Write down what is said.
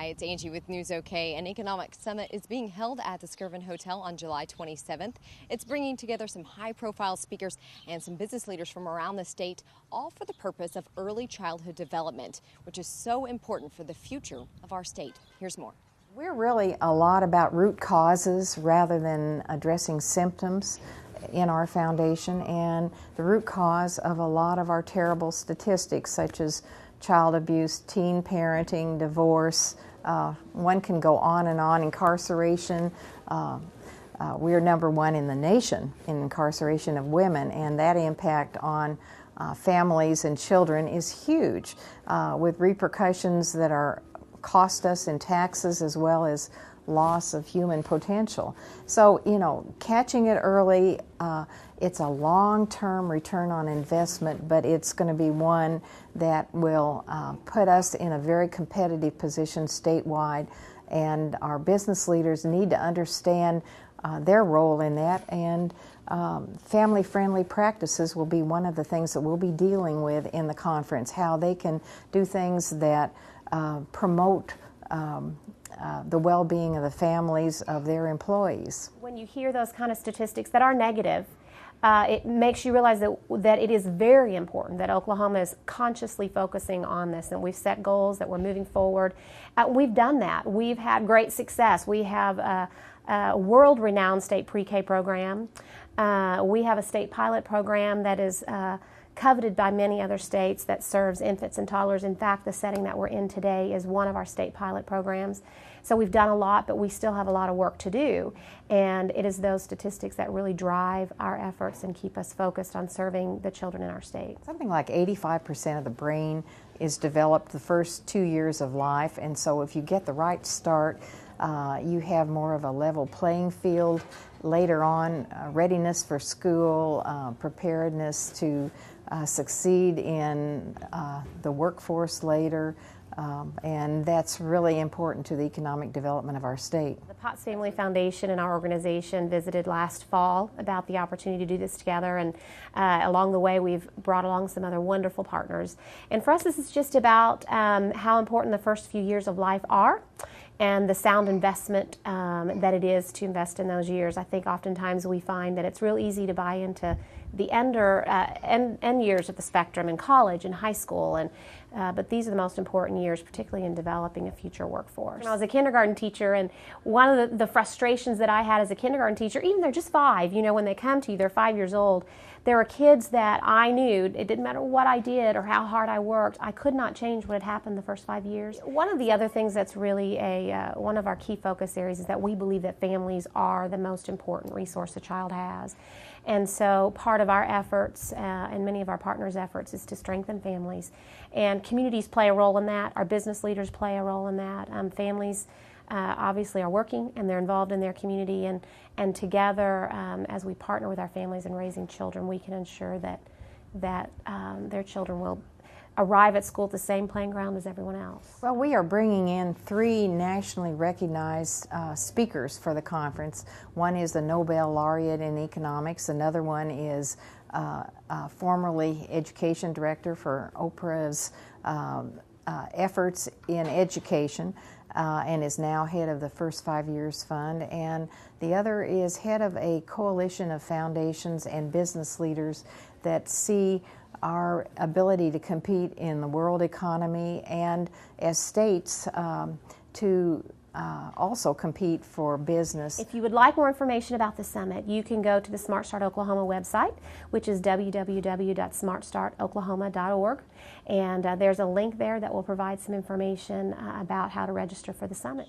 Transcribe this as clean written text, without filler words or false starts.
Hi, it's Angie with News OK. An economic summit is being held at the Skirvin Hotel on July 27th. It's bringing together some high-profile speakers and some business leaders from around the state, all for the purpose of early childhood development, which is so important for the future of our state. Here's more. We're really a lot about root causes rather than addressing symptoms in our foundation, and the root cause of a lot of our terrible statistics, such as child abuse, teen parenting, divorce. One can go on and on. Incarceration. We are number one in the nation in incarceration of women, and that impact on families and children is huge, with repercussions that are cost us in taxes as well as loss of human potential. So, catching it early, it's a long-term return on investment, but it's going to be one that will put us in a very competitive position statewide, and our business leaders need to understand their role in that, and family-friendly practices will be one of the things that we'll be dealing with in the conference, how they can do things that promote the well-being of the families of their employees. When you hear those kind of statistics that are negative, it makes you realize that it is very important that Oklahoma is consciously focusing on this, and we've set goals, that we're moving forward. We've done that. We've had great success. We have a world-renowned state pre-K program. We have a state pilot program that is coveted by many other states that serves infants and toddlers. In fact, the setting that we're in today is one of our state pilot programs. So we've done a lot, but we still have a lot of work to do. And it is those statistics that really drive our efforts and keep us focused on serving the children in our state. Something like 85% of the brain is developed the first 2 years of life, and so if you get the right start, you have more of a level playing field later on, readiness for school, preparedness to succeed in the workforce later, and that's really important to the economic development of our state. The Potts Family Foundation and our organization visited last fall about the opportunity to do this together, and along the way we've brought along some other wonderful partners. And for us, this is just about how important the first few years of life are, and the sound investment that it is to invest in those years. I think oftentimes we find that it's real easy to buy into the end years of the spectrum in college and high school, and but these are the most important years, particularly in developing a future workforce. I was a kindergarten teacher, and one of the frustrations that I had as a kindergarten teacher, even they're just 5, when they come to you, they're 5 years old, there were kids that I knew, it didn't matter what I did or how hard I worked, I could not change what had happened the first 5 years. One of the other things that's really one of our key focus areas is that we believe that families are the most important resource a child has. And so part of our efforts and many of our partners' efforts is to strengthen families. And communities play a role in that. Our business leaders play a role in that. Families obviously are working, and they're involved in their community, and together as we partner with our families in raising children, we can ensure that their children will arrive at school at the same playing ground as everyone else. Well, we are bringing in 3 nationally recognized speakers for the conference. One is the Nobel laureate in economics. Another one is formerly education director for Oprah's efforts in education, and is now head of the First 5 Years Fund. And the other is head of a coalition of foundations and business leaders that see our ability to compete in the world economy, and as states to also compete for business. If you would like more information about the summit, you can go to the Smart Start Oklahoma website, which is www.smartstartoklahoma.org, and there's a link there that will provide some information about how to register for the summit.